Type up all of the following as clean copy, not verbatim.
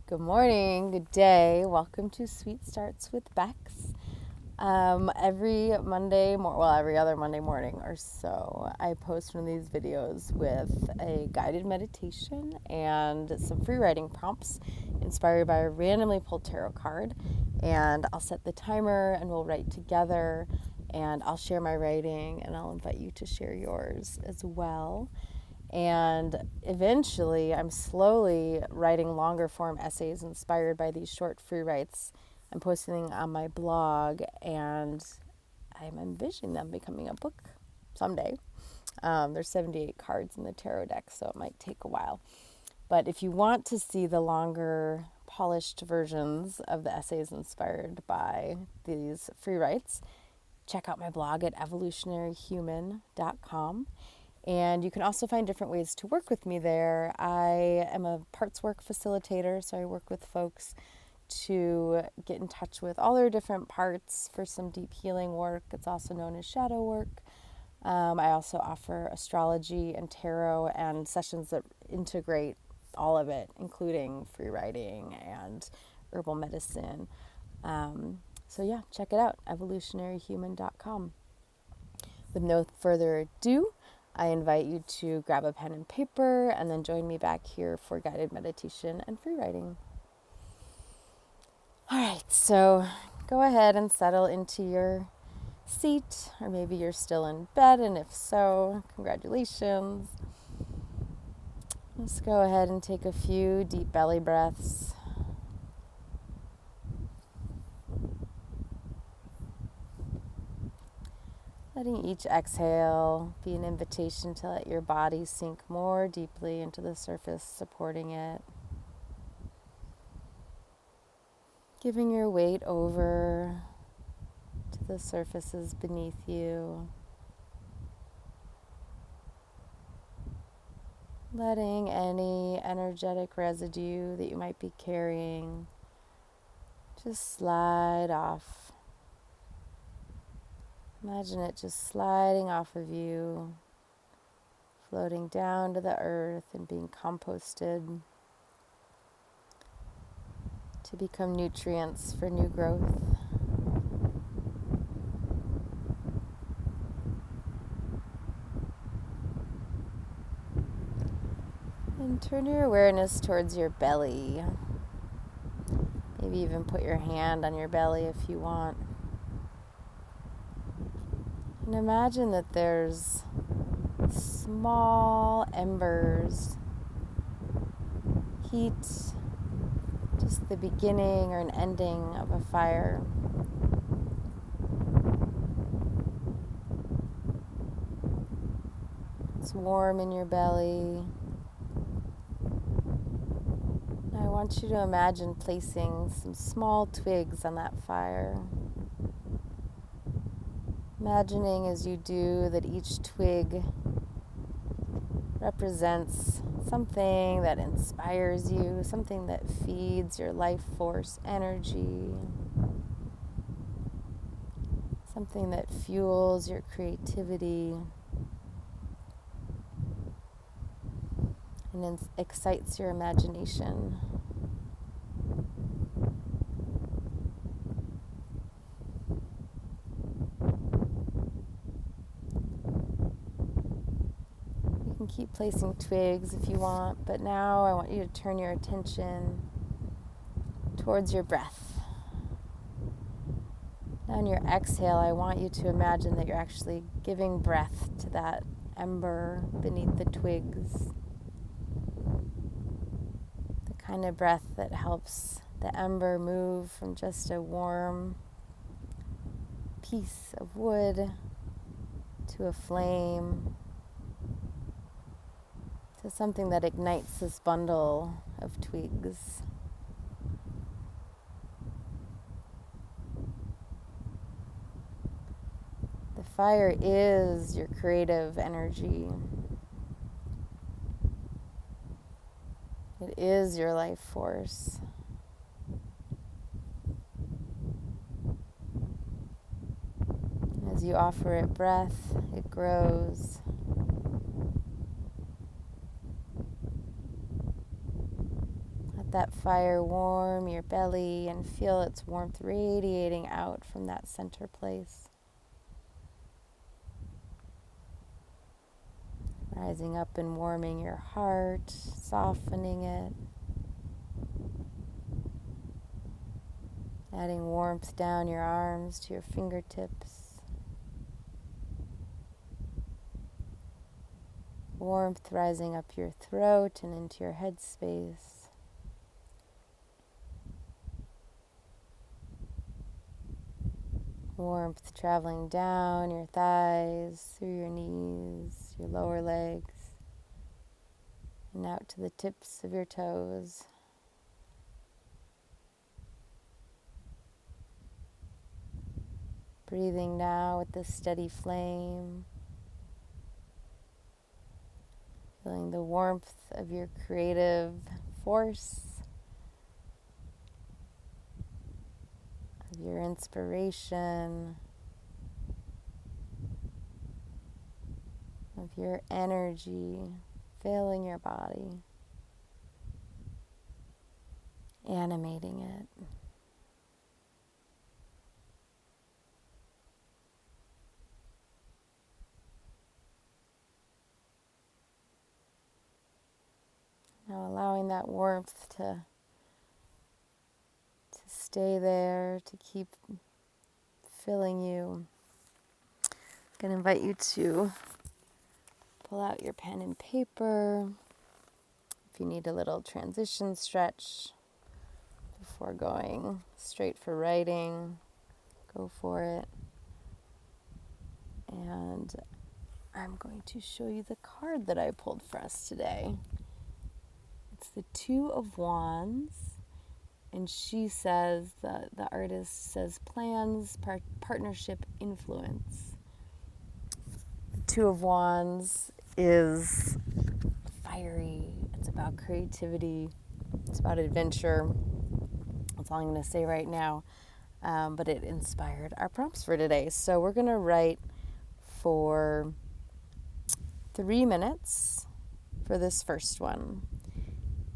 Good morning, good day. Welcome to Sweet Starts with Bex. Every other Monday morning or so, I post one of these videos with a guided meditation and some free writing prompts inspired by a randomly pulled tarot card. And I'll set the timer and we'll write together, and I'll share my writing and I'll invite you to share yours as well. And eventually, I'm slowly writing longer form essays inspired by these short free writes. I'm posting them on my blog, and I'm envisioning them becoming a book someday. There's 78 cards in the tarot deck, so it might take a while. But if you want to see the longer, polished versions of the essays inspired by these free writes, check out my blog at evolutionaryhuman.com. And you can also find different ways to work with me there. I am a parts work facilitator, so I work with folks to get in touch with all their different parts for some deep healing work. It's also known as shadow work. I also offer astrology and tarot and sessions that integrate all of it, including free writing and herbal medicine. So yeah, check it out, evolutionaryhuman.com. With no further ado, I invite you to grab a pen and paper and then join me back here for guided meditation and free writing. All right, so go ahead and settle into your seat, or maybe you're still in bed, and if so, congratulations. Let's go ahead and take a few deep belly breaths. Letting each exhale be an invitation to let your body sink more deeply into the surface supporting it. Giving your weight over to the surfaces beneath you. Letting any energetic residue that you might be carrying just slide off. Imagine it just sliding off of you, floating down to the earth and being composted to become nutrients for new growth. And turn your awareness towards your belly. Maybe even put your hand on your belly if you want. And imagine that there's small embers, heat, just the beginning or an ending of a fire. It's warm in your belly. Now I want you to imagine placing some small twigs on that fire. Imagining as you do that each twig represents something that inspires you, something that feeds your life force energy, something that fuels your creativity and excites your imagination. You can keep placing twigs if you want, but now I want you to turn your attention towards your breath. Now on your exhale, I want you to imagine that you're actually giving breath to that ember beneath the twigs. The kind of breath that helps the ember move from just a warm piece of wood to a flame, to something that ignites this bundle of twigs. The fire is your creative energy. It is your life force. As you offer it breath, it grows. Let that fire warm your belly and feel its warmth radiating out from that center place. Rising up and warming your heart, softening it. Adding warmth down your arms to your fingertips. Warmth rising up your throat and into your head space. Warmth traveling down your thighs, through your knees, your lower legs, and out to the tips of your toes. Breathing now with this steady flame. Feeling the warmth of your creative force, of your inspiration, of your energy filling your body, animating it. Now allowing that warmth to stay there, to keep filling you. I'm going to invite you to pull out your pen and paper. If you need a little transition stretch before going straight for writing, go for it. And I'm going to show you the card that I pulled for us today. It's the Two of Wands, and she says, the artist says, plans, partnership, influence. The Two of Wands is fiery. It's about creativity. It's about adventure. That's all I'm going to say right now. But it inspired our prompts for today. So we're going to write for 3 minutes for this first one.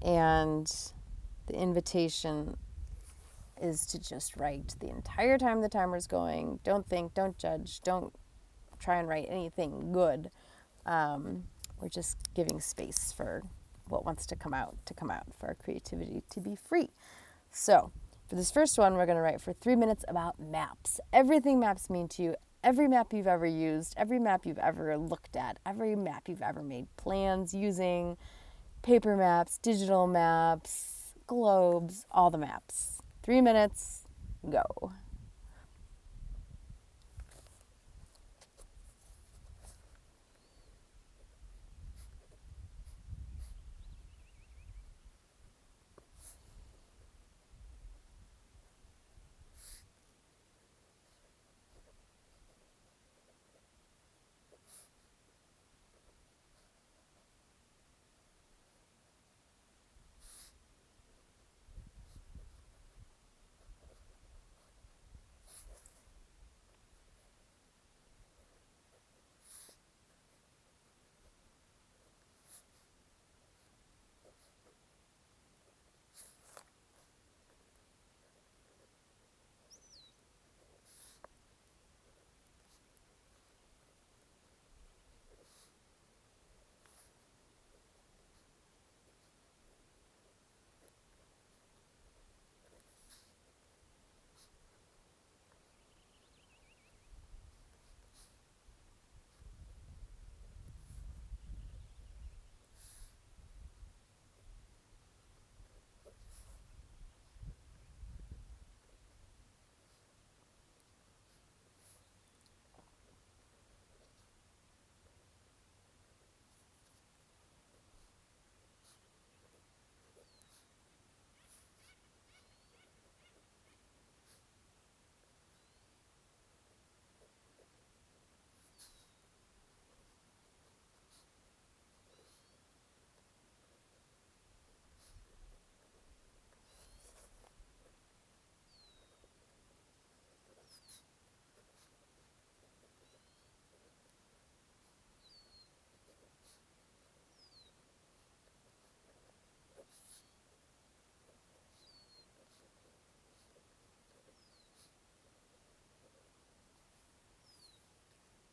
And the invitation is to just write the entire time the timer's going. Don't think, don't judge, don't try and write anything good. We're just giving space for what wants to come out, for our creativity to be free. So for this first one, we're going to write for 3 minutes about maps. Everything maps mean to you. Every map you've ever used, every map you've ever looked at, every map you've ever made plans using, paper maps, digital maps, globes, all the maps. 3 minutes, go.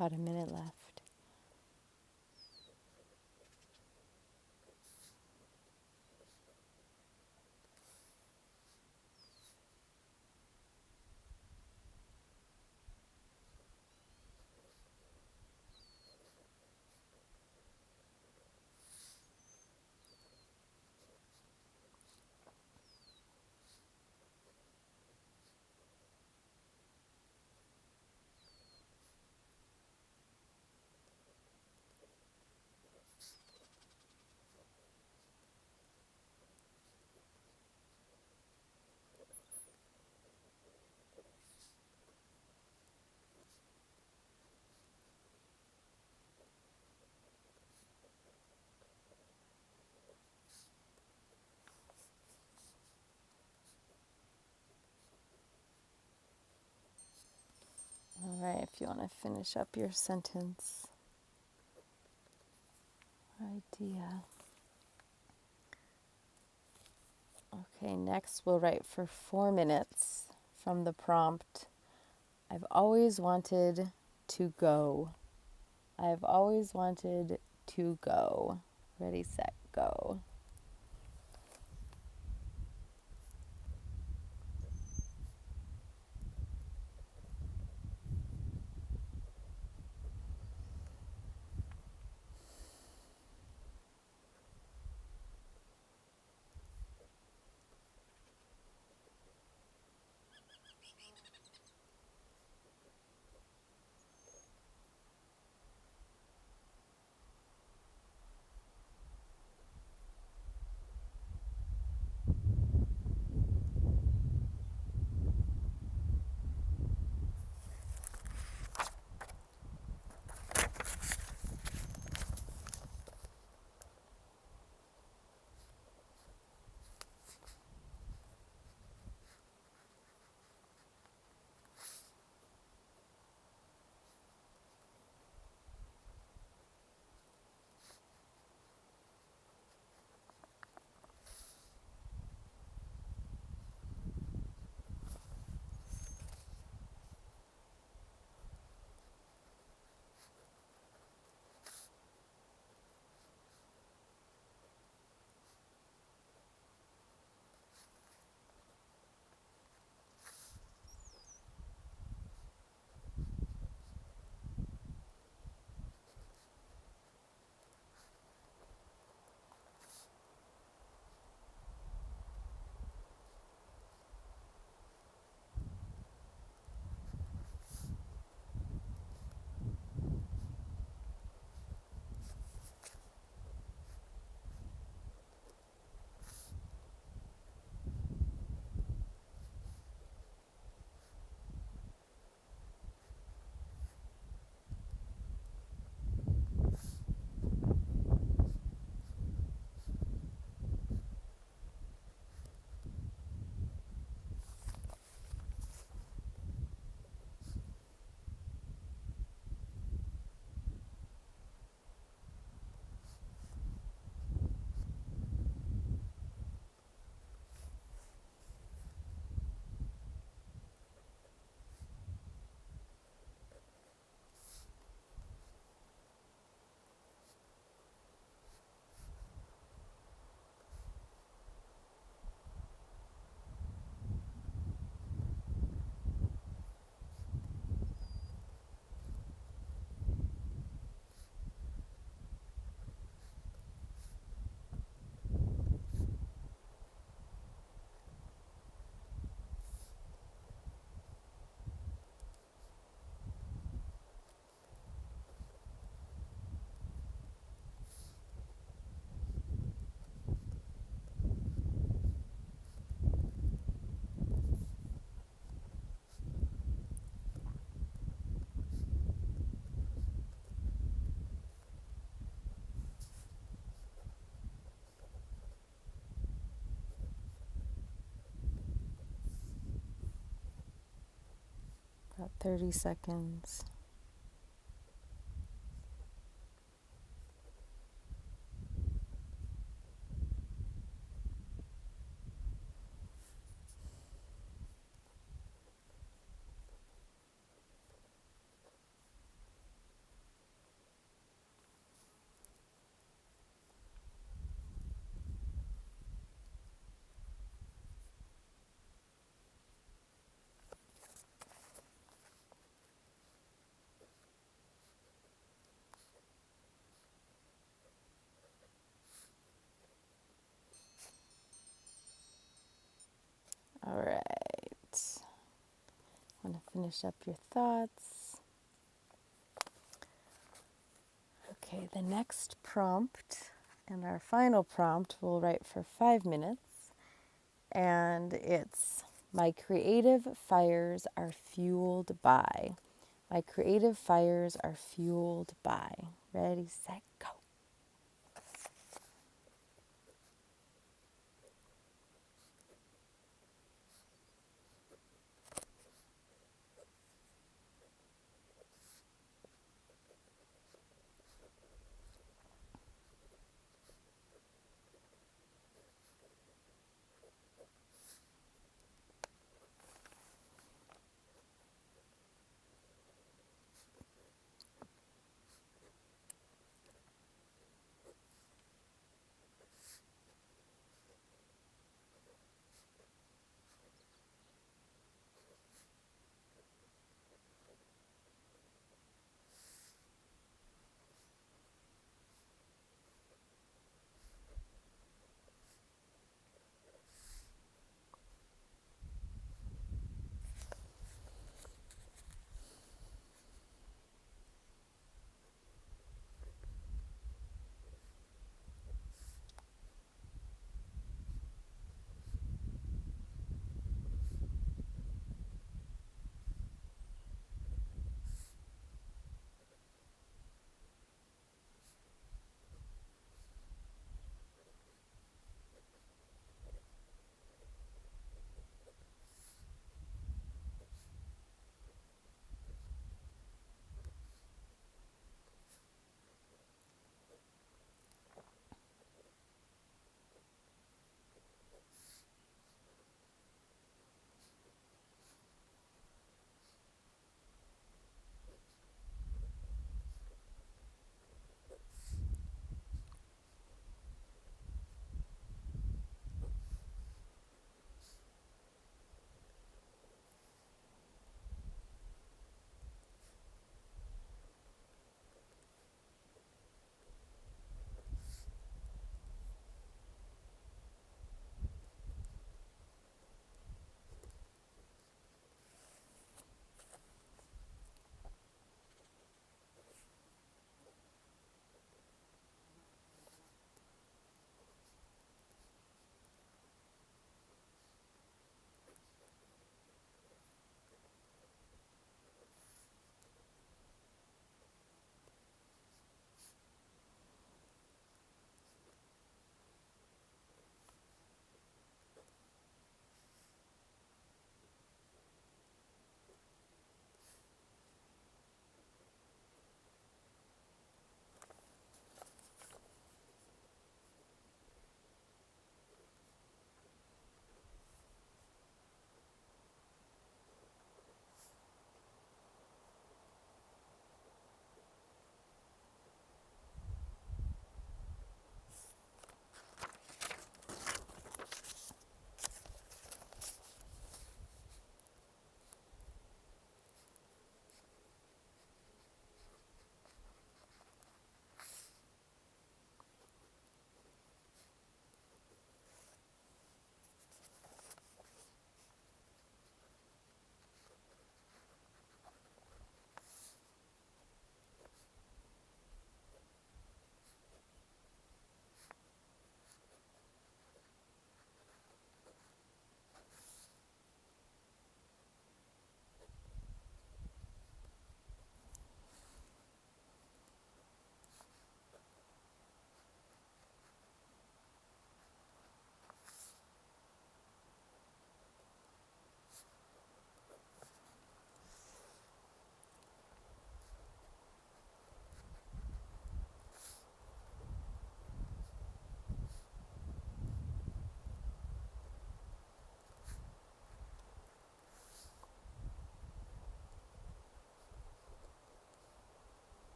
About a minute left. All right, if you want to finish up your sentence idea. Okay, next we'll write for 4 minutes from the prompt. I've always wanted to go. I've always wanted to go. Ready, set, go. About 30 seconds. finish up your thoughts. Okay, the next prompt and our final prompt we'll write for 5 minutes. And it's my creative fires are fueled by. My creative fires are fueled by. Ready, set, go.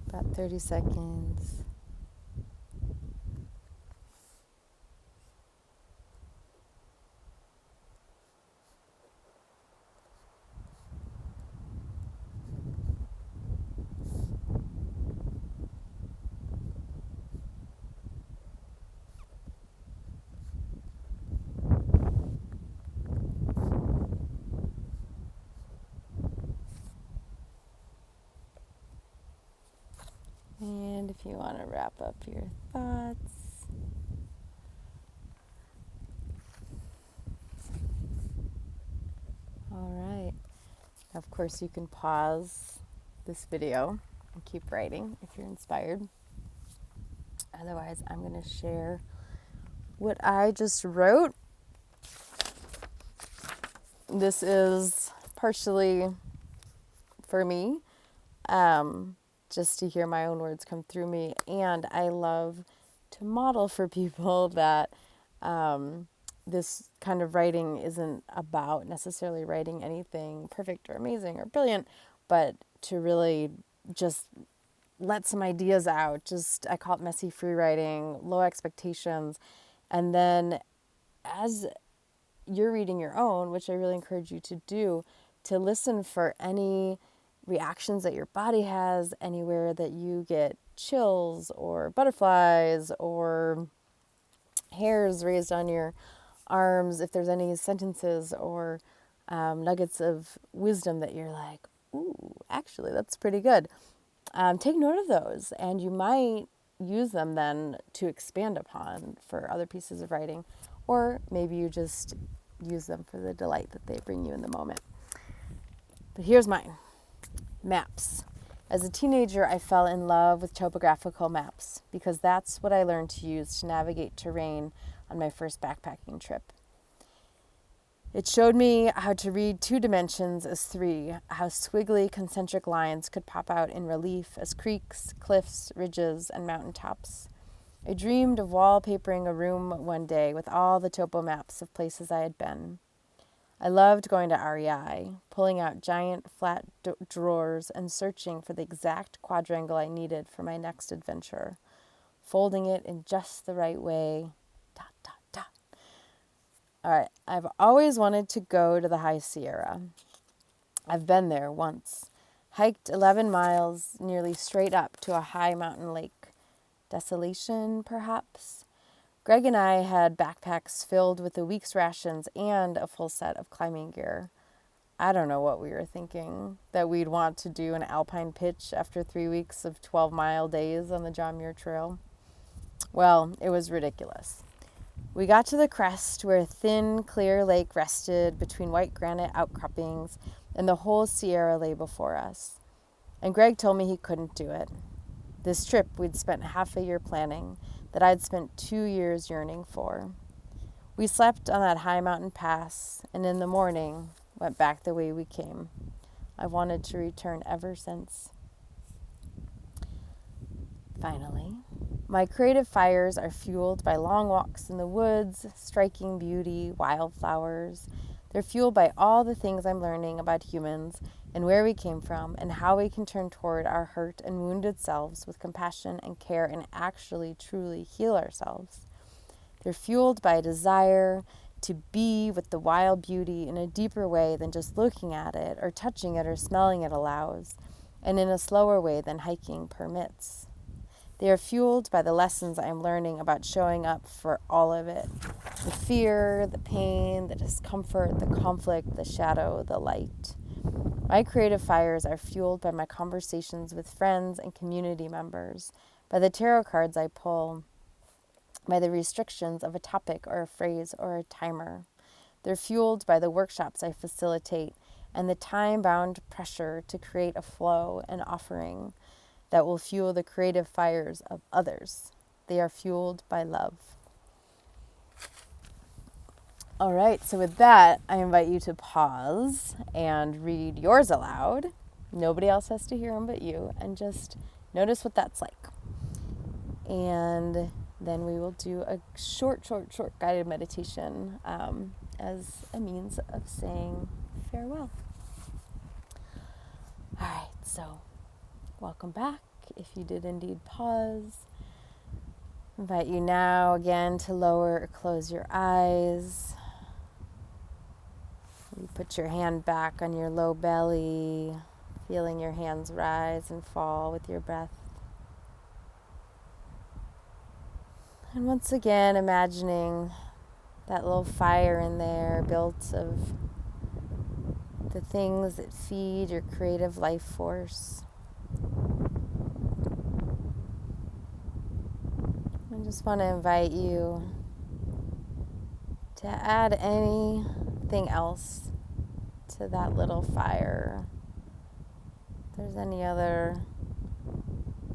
About 30 seconds. And if you want to wrap up your thoughts. All right. Of course, you can pause this video and keep writing if you're inspired. Otherwise, I'm going to share what I just wrote. This is partially for me, just to hear my own words come through me. And I love to model for people that this kind of writing isn't about necessarily writing anything perfect or amazing or brilliant, but to really just let some ideas out. Just, I call it messy free writing, low expectations. And then as you're reading your own, which I really encourage you to do, to listen for any reactions that your body has, anywhere that you get chills or butterflies or hairs raised on your arms, if there's any sentences or nuggets of wisdom that you're like, ooh, actually, that's pretty good. Take note of those, and you might use them then to expand upon for other pieces of writing, or maybe you just use them for the delight that they bring you in the moment. But here's mine. Maps. As a teenager, I fell in love with topographical maps because that's what I learned to use to navigate terrain on my first backpacking trip. It showed me how to read 2 dimensions as 3, how squiggly concentric lines could pop out in relief as creeks, cliffs, ridges, and mountaintops. I dreamed of wallpapering a room one day with all the topo maps of places I had been. I loved going to REI, pulling out giant flat drawers and searching for the exact quadrangle I needed for my next adventure, folding it in just the right way. Dot, dot, dot. All right, I've always wanted to go to the High Sierra. I've been there once, hiked 11 miles nearly straight up to a high mountain lake. Desolation, perhaps? Greg and I had backpacks filled with a week's rations and a full set of climbing gear. I don't know what we were thinking, that we'd want to do an alpine pitch after 3 weeks of 12-mile days on the John Muir Trail. Well, it was ridiculous. We got to the crest where a thin, clear lake rested between white granite outcroppings, and the whole Sierra lay before us. And Greg told me he couldn't do it. This trip we'd spent half a year planning, that I'd spent 2 years yearning for. We slept on that high mountain pass, and in the morning went back the way we came. I wanted to return ever since. Finally, my creative fires are fueled by long walks in the woods, striking beauty, wildflowers. They're fueled by all the things I'm learning about humans and where we came from and how we can turn toward our hurt and wounded selves with compassion and care and actually truly heal ourselves. They're fueled by a desire to be with the wild beauty in a deeper way than just looking at it or touching it or smelling it allows, and in a slower way than hiking permits. They are fueled by the lessons I am learning about showing up for all of it. The fear, the pain, the discomfort, the conflict, the shadow, the light. My creative fires are fueled by my conversations with friends and community members, by the tarot cards I pull, by the restrictions of a topic or a phrase or a timer. They're fueled by the workshops I facilitate and the time-bound pressure to create a flow and offering that will fuel the creative fires of others. They are fueled by love. All right, so with that, I invite you to pause and read yours aloud. Nobody else has to hear them but you, and just notice what that's like. And then we will do a short guided meditation as a means of saying farewell. All right, so welcome back. If you did indeed pause, invite you now again to lower or close your eyes. You put your hand back on your low belly, feeling your hands rise and fall with your breath. And once again, imagining that little fire in there built of the things that feed your creative life force. just want to invite you to add anything else to that little fire. If there's any other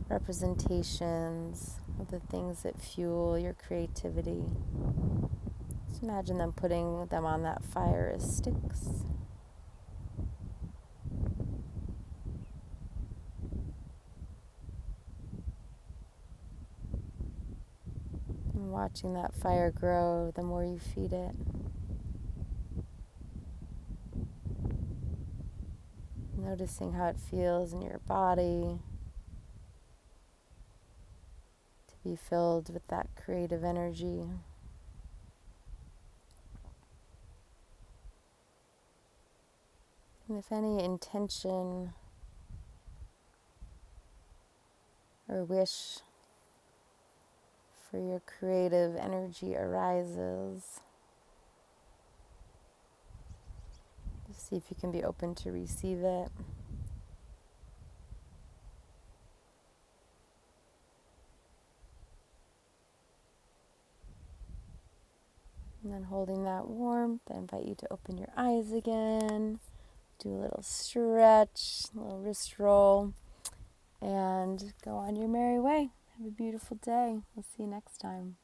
representations of the things that fuel your creativity, just imagine them putting them on that fire as sticks. And watching that fire grow the more you feed it. Noticing how it feels in your body to be filled with that creative energy. And if any intention or wish for your creative energy arises, just see if you can be open to receive it. And then holding that warmth, I invite you to open your eyes again, do a little stretch, a little wrist roll, and go on your merry way. Have a beautiful day. We'll see you next time.